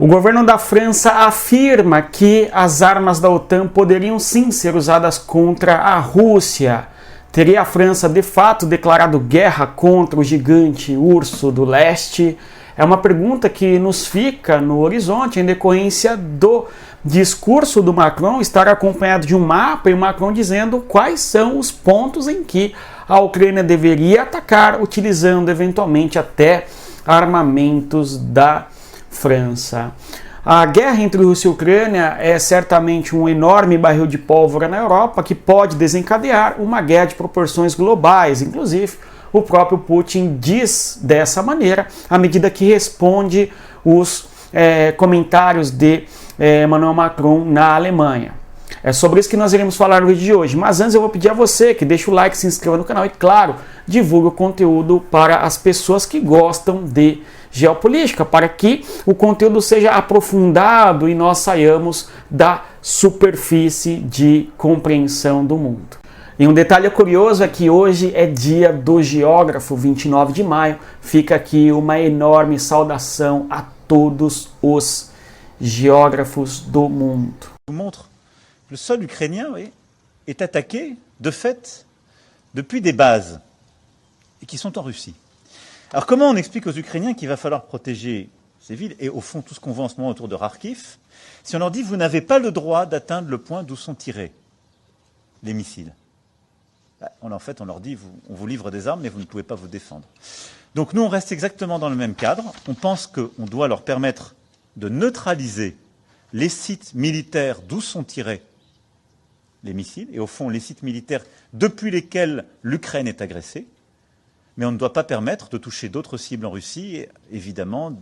O governo da França afirma que as armas da OTAN poderiam sim ser usadas contra a Rússia. Teria a França de fato declarado guerra contra o gigante urso do leste? É uma pergunta que nos fica no horizonte em decorrência do discurso do Macron estar acompanhado de um mapa e o Macron dizendo quais são os pontos em que a Ucrânia deveria atacar, utilizando eventualmente até armamentos da França. A guerra entre Rússia e Ucrânia é certamente um enorme barril de pólvora na Europa que pode desencadear uma guerra de proporções globais. Inclusive, o próprio Putin diz dessa maneira à medida que responde os comentários de Emmanuel Macron na Alemanha. É sobre isso que nós iremos falar no vídeo de hoje. Mas antes eu vou pedir a você que deixe o like, se inscreva no canal e, claro, divulgue o conteúdo para as pessoas que gostam de geopolítica, para que o conteúdo seja aprofundado e nós saiamos da superfície de compreensão do mundo. E um detalhe curioso é que hoje é dia do geógrafo, 29 de maio. Fica aqui uma enorme saudação a todos os geógrafos do mundo. Montre que o sol ukrainien est attaqué, de fait, depuis des bases, et qui sont en Russie. Alors comment on explique aux Ukrainiens qu'il va falloir protéger ces villes, et au fond tout ce qu'on voit en ce moment autour de Kharkiv, si on leur dit vous n'avez pas le droit d'atteindre le point d'où sont tirés les missiles? En fait, on leur dit on vous livre des armes, mais vous ne pouvez pas vous défendre. Donc nous, on reste exactement dans le même cadre. On pense qu'on doit leur permettre de neutraliser les sites militaires d'où sont tirés les missiles, et au fond les sites militaires depuis lesquels l'Ukraine est agressée, mais on ne doit pas permettre de toucher d'autres cibles en Russie, et évidemment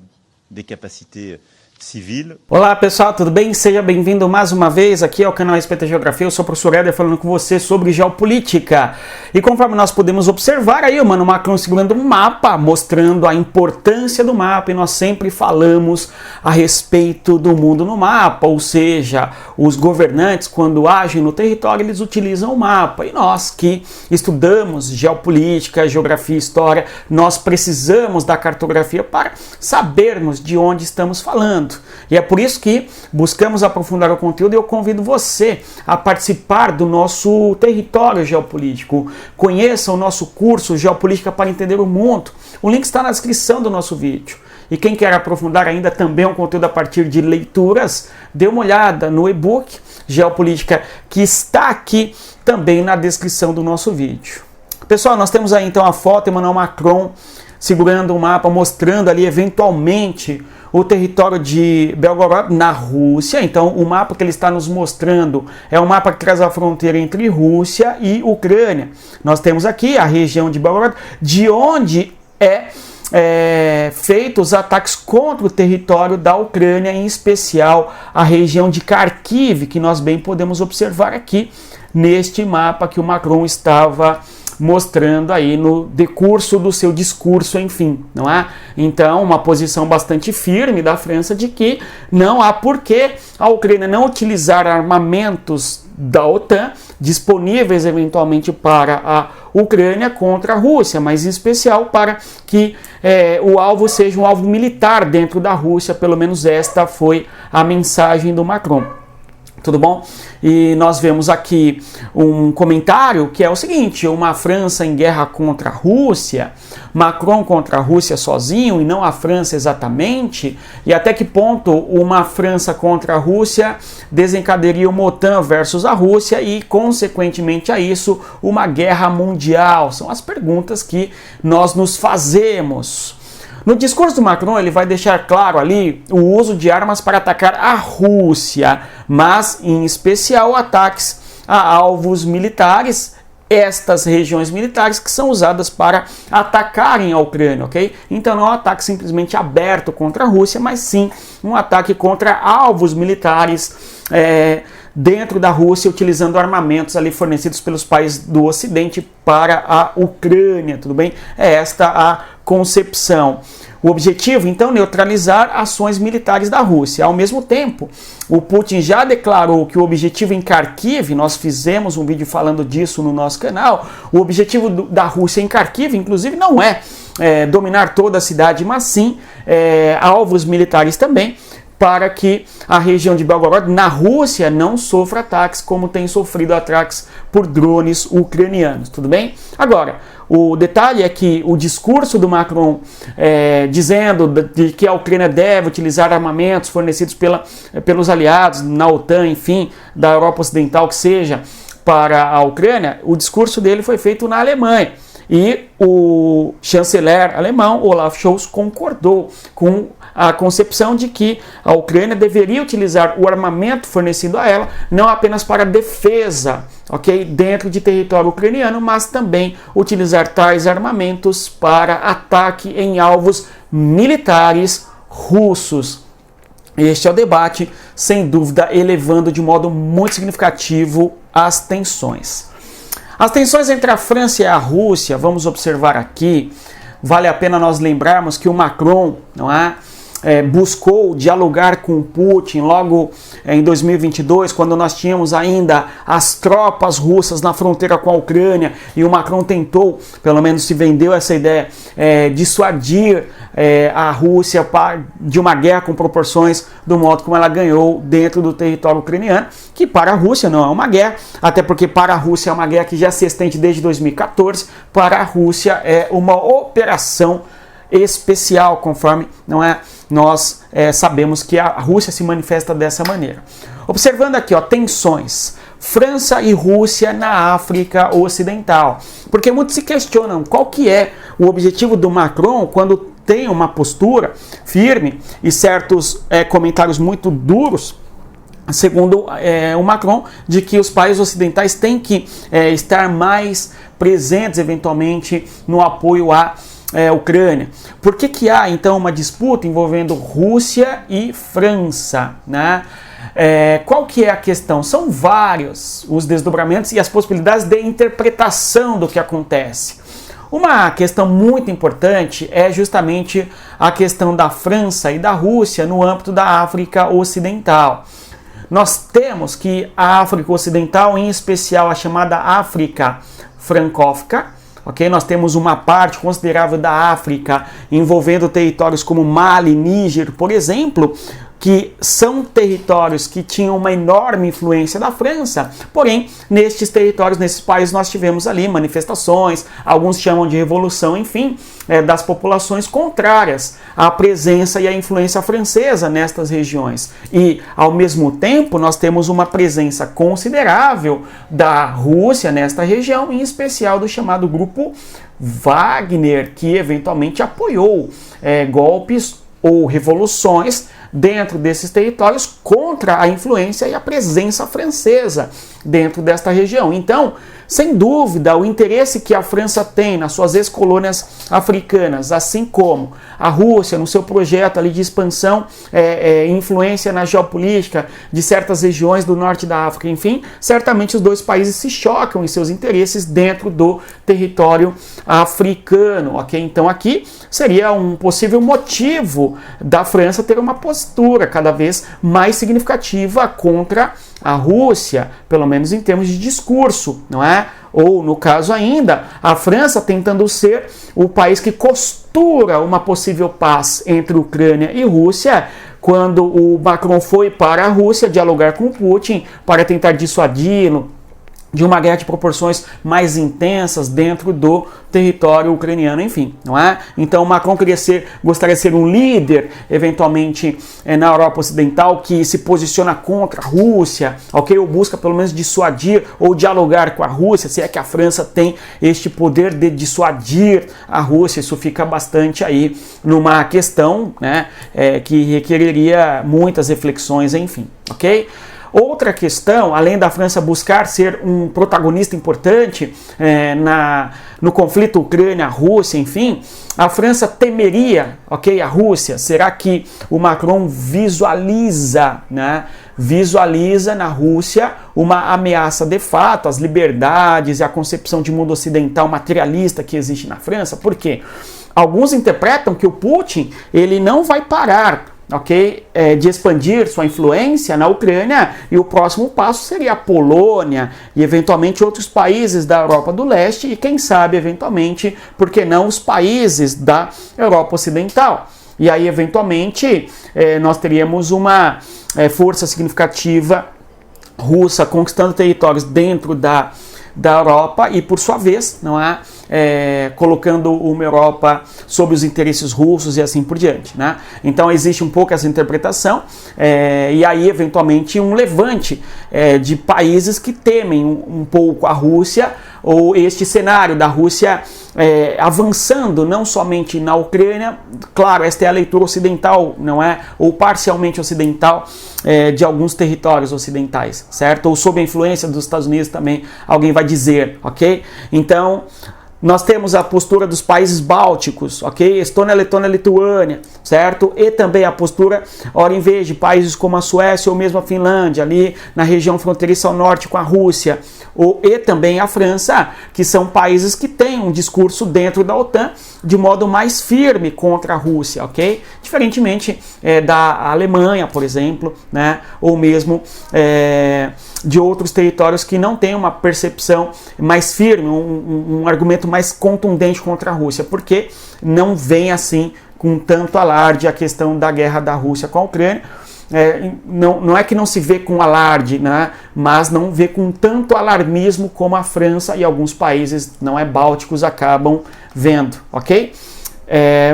des capacités civiles. Olá pessoal, tudo bem? Seja bem-vindo mais uma vez aqui ao canal Respeita a Geografia. Eu sou o professor Éder falando com você sobre geopolítica. E conforme nós podemos observar aí, o Emmanuel Macron segurando um mapa, mostrando a importância do mapa, e nós sempre falamos a respeito do mundo no mapa, ou seja, os governantes quando agem no território, eles utilizam o mapa. E nós que estudamos geopolítica, geografia e história, nós precisamos da cartografia para sabermos de onde estamos falando. E é por isso que buscamos aprofundar o conteúdo e eu convido você a participar do nosso território geopolítico. Conheça o nosso curso Geopolítica para Entender o Mundo. O link está na descrição do nosso vídeo. E quem quer aprofundar ainda também um conteúdo a partir de leituras, dê uma olhada no e-book Geopolítica que está aqui também na descrição do nosso vídeo. Pessoal, nós temos aí então a foto de Emmanuel Macron segurando um mapa, mostrando ali eventualmente o território de Belgorod na Rússia. Então o mapa que ele está nos mostrando é um mapa que traz a fronteira entre Rússia e Ucrânia. Nós temos aqui a região de Belgorod, de onde feitos os ataques contra o território da Ucrânia, em especial a região de Kharkiv, que nós bem podemos observar aqui neste mapa que o Macron estava mostrando aí no decurso do seu discurso, enfim, não é? Então, uma posição bastante firme da França de que não há por que a Ucrânia não utilizar armamentos da OTAN disponíveis eventualmente para a Ucrânia contra a Rússia, mas em especial para que o alvo seja um alvo militar dentro da Rússia. Pelo menos esta foi a mensagem do Macron. Tudo bom? E nós vemos aqui um comentário que é o seguinte: uma França em guerra contra a Rússia, Macron contra a Rússia sozinho e não a França exatamente, e até que ponto uma França contra a Rússia desencadearia uma OTAN versus a Rússia e, consequentemente a isso, uma guerra mundial? São as perguntas que nós nos fazemos. No discurso do Macron, ele vai deixar claro ali o uso de armas para atacar a Rússia, mas em especial ataques a alvos militares, estas regiões militares que são usadas para atacarem a Ucrânia, ok? Então não é um ataque simplesmente aberto contra a Rússia, mas sim um ataque contra alvos militares dentro da Rússia, utilizando armamentos ali fornecidos pelos países do Ocidente para a Ucrânia, tudo bem? É esta a concepção. O objetivo, então, neutralizar ações militares da Rússia. Ao mesmo tempo, o Putin já declarou que o objetivo em Kharkiv, nós fizemos um vídeo falando disso no nosso canal, o objetivo da Rússia em Kharkiv, inclusive, não é dominar toda a cidade, mas sim alvos militares também, para que a região de Belgorod, na Rússia, não sofra ataques como tem sofrido ataques por drones ucranianos, tudo bem? Agora, o detalhe é que o discurso do Macron dizendo de que a Ucrânia deve utilizar armamentos fornecidos pelos aliados na OTAN, enfim, da Europa Ocidental, que seja, para a Ucrânia, o discurso dele foi feito na Alemanha. E o chanceler alemão, Olaf Scholz, concordou com a concepção de que a Ucrânia deveria utilizar o armamento fornecido a ela, não apenas para defesa, ok, dentro de território ucraniano, mas também utilizar tais armamentos para ataque em alvos militares russos. Este é o debate, sem dúvida, elevando de modo muito significativo as tensões. As tensões entre a França e a Rússia, vamos observar aqui, vale a pena nós lembrarmos que o Macron, não é, buscou dialogar com Putin logo em 2022, quando nós tínhamos ainda as tropas russas na fronteira com a Ucrânia, e o Macron tentou, pelo menos se vendeu essa ideia, dissuadir a Rússia de uma guerra com proporções do modo como ela ganhou dentro do território ucraniano, que para a Rússia não é uma guerra, até porque para a Rússia é uma guerra que já se estende desde 2014, para a Rússia é uma operação especial, conforme nós sabemos que a Rússia se manifesta dessa maneira. Observando aqui, tensões, França e Rússia na África Ocidental, porque muitos se questionam qual que é o objetivo do Macron quando tem uma postura firme e certos comentários muito duros, segundo o Macron, de que os países ocidentais têm que estar mais presentes, eventualmente, no apoio à Ucrânia. Por que há, então, uma disputa envolvendo Rússia e França, né? Qual que é a questão? São vários os desdobramentos e as possibilidades de interpretação do que acontece. Uma questão muito importante é justamente a questão da França e da Rússia no âmbito da África Ocidental. Nós temos que a África Ocidental, em especial a chamada África Francófica, ok? Nós temos uma parte considerável da África envolvendo territórios como Mali, Níger, por exemplo, que são territórios que tinham uma enorme influência da França, porém, nestes territórios, nesses países, nós tivemos ali manifestações, alguns chamam de revolução, enfim, das populações contrárias à presença e à influência francesa nestas regiões. E, ao mesmo tempo, nós temos uma presença considerável da Rússia nesta região, em especial do chamado grupo Wagner, que eventualmente apoiou golpes ou revoluções dentro desses territórios contra a influência e a presença francesa dentro desta região. Então, sem dúvida, o interesse que a França tem nas suas ex-colônias africanas, assim como a Rússia no seu projeto ali de expansão e influência na geopolítica de certas regiões do norte da África, enfim, certamente os dois países se chocam em seus interesses dentro do território africano, ok? Então aqui seria um possível motivo da França ter uma postura cada vez mais significativa contra a Rússia, pelo menos em termos de discurso, não é? Ou, no caso ainda, a França tentando ser o país que costura uma possível paz entre Ucrânia e Rússia, quando o Macron foi para a Rússia dialogar com Putin para tentar dissuadi-lo de uma guerra de proporções mais intensas dentro do território ucraniano, enfim, não é? Então Macron gostaria de ser um líder, eventualmente, na Europa Ocidental, que se posiciona contra a Rússia, ok? Ou busca pelo menos dissuadir ou dialogar com a Rússia, se é que a França tem este poder de dissuadir a Rússia. Isso fica bastante aí numa questão, né, que requereria muitas reflexões, enfim, ok? Outra questão, além da França buscar ser um protagonista importante no conflito Ucrânia-Rússia, enfim, a França temeria, ok, a Rússia. Será que o Macron visualiza na Rússia uma ameaça de fato às liberdades e à concepção de mundo ocidental materialista que existe na França? Por quê? Alguns interpretam que o Putin ele não vai parar, ok, de expandir sua influência na Ucrânia, e o próximo passo seria a Polônia e eventualmente outros países da Europa do Leste e quem sabe eventualmente, por que não, os países da Europa Ocidental. E aí, eventualmente, nós teríamos uma força significativa russa conquistando territórios dentro da Europa e, por sua vez, não é, colocando uma Europa sob os interesses russos e assim por diante, né? Então existe um pouco essa interpretação e aí eventualmente um levante de países que temem um pouco a Rússia ou este cenário da Rússia avançando não somente na Ucrânia, claro, esta é a leitura ocidental, não é? Ou parcialmente ocidental de alguns territórios ocidentais, certo? Ou sob a influência dos Estados Unidos também, alguém vai dizer, ok? Então, nós temos a postura dos países bálticos, ok? Estônia, Letônia, Lituânia, certo? E também a postura, ora, em vez de países como a Suécia ou mesmo a Finlândia, ali na região fronteiriça ao norte com a Rússia, e também a França, que são países que têm um discurso dentro da OTAN de modo mais firme contra a Rússia, ok? Diferentemente da Alemanha, por exemplo, né? Ou mesmo de outros territórios que não têm uma percepção mais firme, um argumento mais contundente contra a Rússia, porque não vem assim com tanto alarde a questão da guerra da Rússia com a Ucrânia. Não é que não se vê com alarde, né? Mas não vê com tanto alarmismo como a França e alguns países bálticos acabam vendo, ok?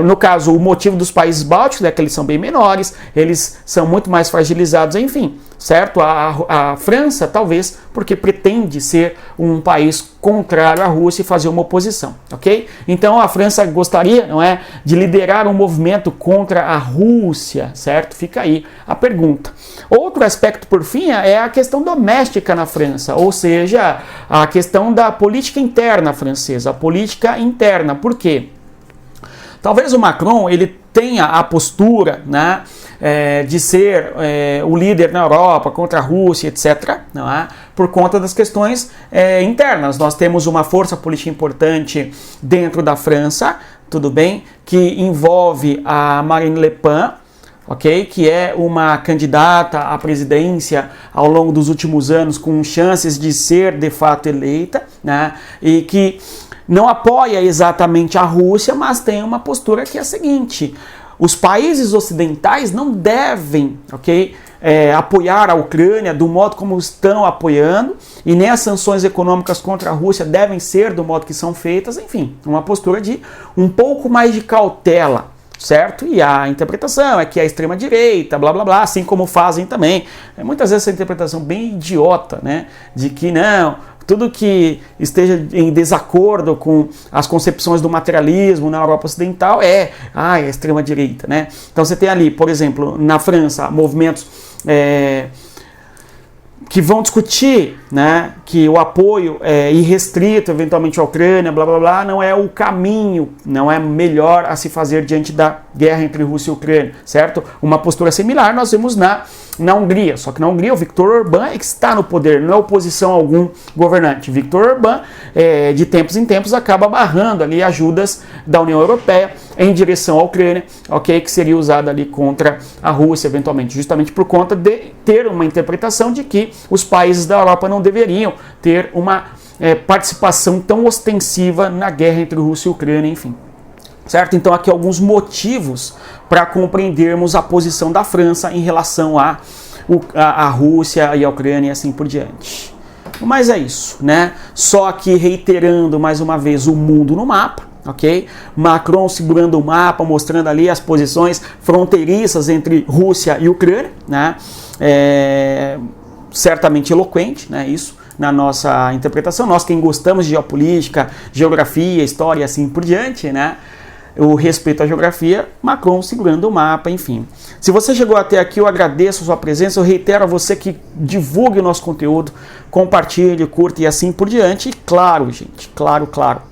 No caso, o motivo dos países bálticos é que eles são bem menores, eles são muito mais fragilizados, enfim, certo? A França, talvez, porque pretende ser um país contrário à Rússia e fazer uma oposição, ok? Então a França gostaria, não é, de liderar um movimento contra a Rússia, certo? Fica aí a pergunta. Outro aspecto, por fim, é a questão doméstica na França, ou seja, a questão da política interna francesa, a política interna. Por quê? Talvez o Macron ele tenha a postura, né, de ser o líder na Europa contra a Rússia, etc., não é? Por conta das questões internas. Nós temos uma força política importante dentro da França, tudo bem, que envolve a Marine Le Pen, ok? Que é uma candidata à presidência ao longo dos últimos anos com chances de ser de fato eleita, né? E que não apoia exatamente a Rússia, mas tem uma postura que é a seguinte: os países ocidentais não devem, ok, apoiar a Ucrânia do modo como estão apoiando, e nem as sanções econômicas contra a Rússia devem ser do modo que são feitas, enfim, uma postura de um pouco mais de cautela, certo? E a interpretação é que a extrema-direita, blá blá blá, assim como fazem também, muitas vezes essa interpretação bem idiota, né, de que não, tudo que esteja em desacordo com as concepções do materialismo na Europa Ocidental é a extrema-direita, né? Então você tem ali, por exemplo, na França, movimentos que vão discutir, né, que o apoio irrestrito, eventualmente, à Ucrânia, blá blá blá, não é o caminho, não é melhor a se fazer diante da guerra entre Rússia e Ucrânia, certo? Uma postura similar nós vemos na Hungria, só que na Hungria o Viktor Orbán é que está no poder, não é oposição a algum governante. Viktor Orbán, de tempos em tempos, acaba barrando ali ajudas da União Europeia em direção à Ucrânia, ok, que seria usada ali contra a Rússia, eventualmente, justamente por conta de ter uma interpretação de que os países da Europa não deveriam ter uma participação tão ostensiva na guerra entre Rússia e Ucrânia, enfim. Certo? Então aqui alguns motivos para compreendermos a posição da França em relação à Rússia e à Ucrânia e assim por diante. Mas é isso, né? Só que reiterando mais uma vez o mundo no mapa, ok? Macron segurando o mapa, mostrando ali as posições fronteiriças entre Rússia e Ucrânia, né? Certamente eloquente, né? Isso na nossa interpretação. Nós quem gostamos de geopolítica, geografia, história e assim por diante, né? O respeito à geografia, Macron segurando o mapa, enfim. Se você chegou até aqui, eu agradeço a sua presença, eu reitero a você que divulgue o nosso conteúdo, compartilhe, curta e assim por diante. E claro, gente, claro,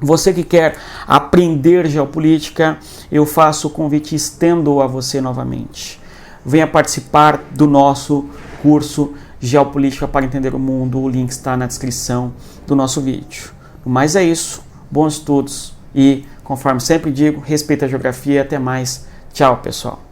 você que quer aprender geopolítica, eu faço o convite e estendo a você novamente. Venha participar do nosso curso Geopolítica para Entender o Mundo, o link está na descrição do nosso vídeo. Mas é isso, bons estudos e, conforme sempre digo, respeita a geografia. Até mais. Tchau, pessoal.